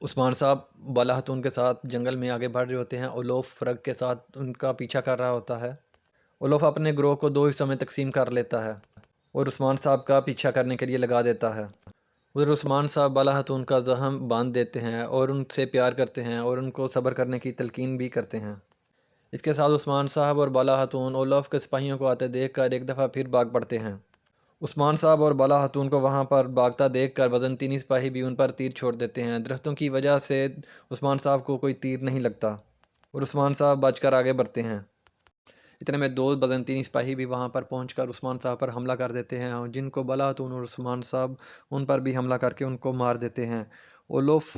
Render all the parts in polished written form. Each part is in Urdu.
عثمان صاحب بالا خاتون کے ساتھ جنگل میں آگے بڑھ رہے ہوتے ہیں۔ اولوف فرگ کے ساتھ ان کا پیچھا کر رہا ہوتا ہے۔ اولوف اپنے گروہ کو 2 حصوں میں تقسیم کر لیتا ہے اور عثمان صاحب کا پیچھا کرنے کے لیے لگا دیتا ہے۔ ادھر عثمان صاحب بالا خاتون کا زخم باندھ دیتے ہیں اور ان سے پیار کرتے ہیں اور ان کو صبر کرنے کی تلقین بھی کرتے ہیں۔ اس کے ساتھ عثمان صاحب اور بالا خاتون اولوف کے سپاہیوں کو آتے دیکھ کر ایک دفعہ پھر بھاگ پڑتے ہیں۔ عثمان صاحب اور بالا خاتون کو وہاں پر بھاگتا دیکھ کر وزنطینی سپاہی بھی ان پر تیر چھوڑ دیتے ہیں۔ درختوں کی وجہ سے عثمان صاحب کو کوئی تیر نہیں لگتا اور عثمان صاحب بچ کر آگے بڑھتے ہیں۔ اتنے میں 2 بزنطینی سپاہی بھی وہاں پر پہنچ کر عثمان صاحب پر حملہ کر دیتے ہیں، جن کو بالا خاتون اور عثمان صاحب ان پر بھی حملہ کر کے ان کو مار دیتے ہیں۔ اولوف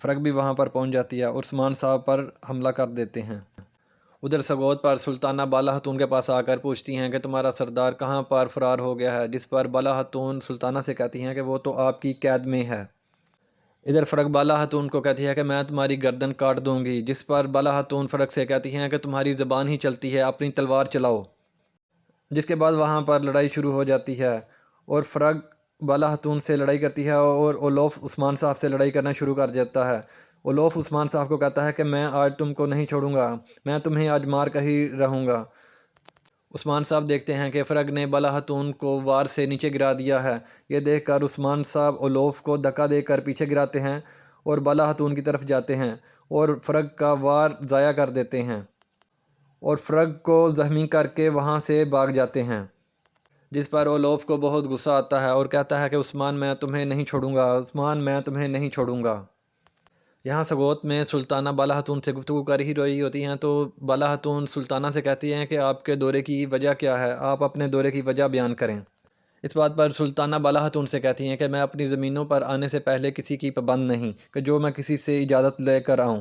فرگ بھی وہاں پر پہنچ جاتی ہے اور عثمان صاحب پر حملہ کر دیتے ہیں۔ ادھر سگوت پر سلطانہ بالا خاتون کے پاس آ کر پوچھتی ہیں کہ تمہارا سردار کہاں پر فرار ہو گیا ہے، جس پر بالا خاتون سلطانہ سے کہتی ہیں کہ وہ تو آپ کی قید میں ہے۔ ادھر فرگ بالا خاتون کو کہتی ہے کہ میں تمہاری گردن کاٹ دوں گی، جس پر بالا خاتون فرگ سے کہتی ہیں کہ تمہاری زبان ہی چلتی ہے، اپنی تلوار چلاؤ۔ جس کے بعد وہاں پر لڑائی شروع ہو جاتی ہے اور فرگ بالا خاتون سے لڑائی کرتی ہے اور اولوف عثمان صاحب سے لڑائی کرنا شروع کر دیتا ہے۔ اولوف عثمان صاحب کو کہتا ہے کہ میں آج تم کو نہیں چھوڑوں گا، میں تمہیں آج مار کر ہی رہوں گا۔ عثمان صاحب دیکھتے ہیں کہ فرگ نے بالا خاتون کو وار سے نیچے گرا دیا ہے۔ یہ دیکھ کر عثمان صاحب اولوف کو دھکا دے کر پیچھے گراتے ہیں اور بالا خاتون کی طرف جاتے ہیں اور فرگ کا وار ضائع کر دیتے ہیں اور فرگ کو زخمی کر کے وہاں سے بھاگ جاتے ہیں۔ جس پر اولوف کو بہت غصہ آتا ہے اور کہتا ہے کہ عثمان میں تمہیں نہیں چھوڑوں گا، عثمان میں تمہیں نہیں چھوڑوں گا۔ یہاں سگوت میں سلطانہ بالا خاتون سے گفتگو کر ہی رہی ہوتی ہیں تو بالا خاتون سلطانہ سے کہتی ہیں کہ آپ کے دورے کی وجہ کیا ہے، آپ اپنے دورے کی وجہ بیان کریں۔ اس بات پر سلطانہ بالا خاتون سے کہتی ہیں کہ میں اپنی زمینوں پر آنے سے پہلے کسی کی پابند نہیں کہ جو میں کسی سے اجازت لے کر آؤں۔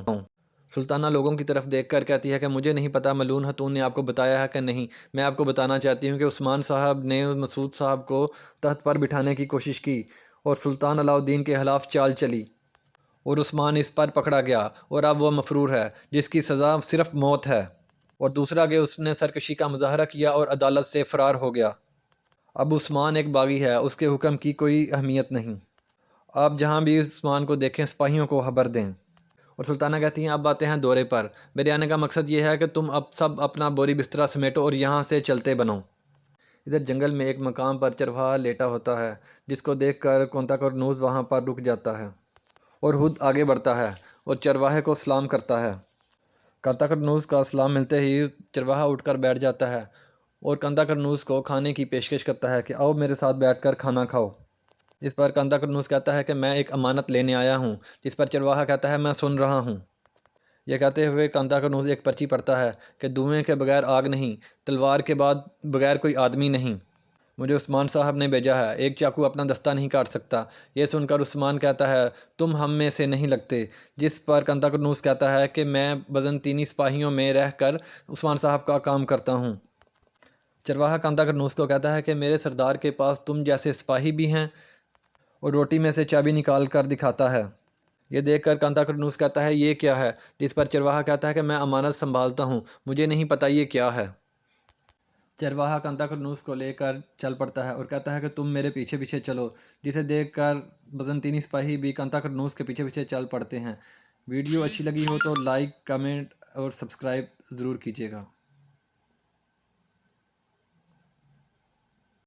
سلطانہ لوگوں کی طرف دیکھ کر کہتی ہے کہ مجھے نہیں پتہ ملون خاتون نے آپ کو بتایا ہے کہ نہیں، میں آپ کو بتانا چاہتی ہوں کہ عثمان صاحب نے مسعود صاحب کو تخت پر بٹھانے کی کوشش کی اور سلطان علاء الدین کے خلاف چال چلی اور عثمان اس پر پکڑا گیا اور اب وہ مفرور ہے، جس کی سزا صرف موت ہے، اور دوسرا کہ اس نے سرکشی کا مظاہرہ کیا اور عدالت سے فرار ہو گیا۔ اب عثمان ایک باغی ہے، اس کے حکم کی کوئی اہمیت نہیں، آپ جہاں بھی عثمان کو دیکھیں سپاہیوں کو خبر دیں۔ اور سلطانہ کہتی ہیں اب آتے ہیں دورے پر، میرے آنے کا مقصد یہ ہے کہ تم اب سب اپنا بوری بسترا سمیٹو اور یہاں سے چلتے بنو۔ ادھر جنگل میں ایک مقام پر چرواہا لیٹا ہوتا ہے، جس کو دیکھ کر کونتاکرنوز وہاں پر رک جاتا ہے اور خود آگے بڑھتا ہے اور چرواہے کو سلام کرتا ہے۔ کونتاکرنوز کا سلام ملتے ہی چرواہا اٹھ کر بیٹھ جاتا ہے اور کونتاکرنوز کو کھانے کی پیشکش کرتا ہے کہ آؤ میرے ساتھ بیٹھ کر کھانا کھاؤ۔ اس پر کونتاکرنوز کہتا ہے کہ میں ایک امانت لینے آیا ہوں، جس پر چرواہا کہتا ہے میں سن رہا ہوں۔ یہ کہتے ہوئے کونتاکرنوز ایک پرچی پڑھتا ہے کہ دھوئیں کے بغیر آگ نہیں، تلوار کے بعد بغیر کوئی آدمی نہیں، مجھے عثمان صاحب نے بھیجا ہے، ایک چاقو اپنا دستہ نہیں کاٹ سکتا۔ یہ سن کر عثمان کہتا ہے تم ہم میں سے نہیں لگتے، جس پر کونتاکرنوز کہتا ہے کہ میں بزنطینی سپاہیوں میں رہ کر عثمان صاحب کا کام کرتا ہوں۔ چرواہا کونتاکرنوز کو کہتا ہے کہ میرے سردار کے پاس تم جیسے سپاہی بھی ہیں، اور روٹی میں سے چابی نکال کر دکھاتا ہے۔ یہ دیکھ کر کونتاکرنوز کہتا ہے یہ کیا ہے، جس پر چرواہا کہتا ہے کہ میں امانت سنبھالتا ہوں، مجھے نہیں پتہ یہ کیا ہے۔ چرواہا کونتاکرنوز کو لے کر چل پڑتا ہے اور کہتا ہے کہ تم میرے پیچھے پیچھے چلو، جسے دیکھ کر بزنطینی سپاہی بھی کونتاکرنوز کے پیچھے پیچھے چل پڑتے ہیں۔ ویڈیو اچھی لگی ہو تو لائک، کمنٹ اور سبسکرائب ضرور کیجیے گا۔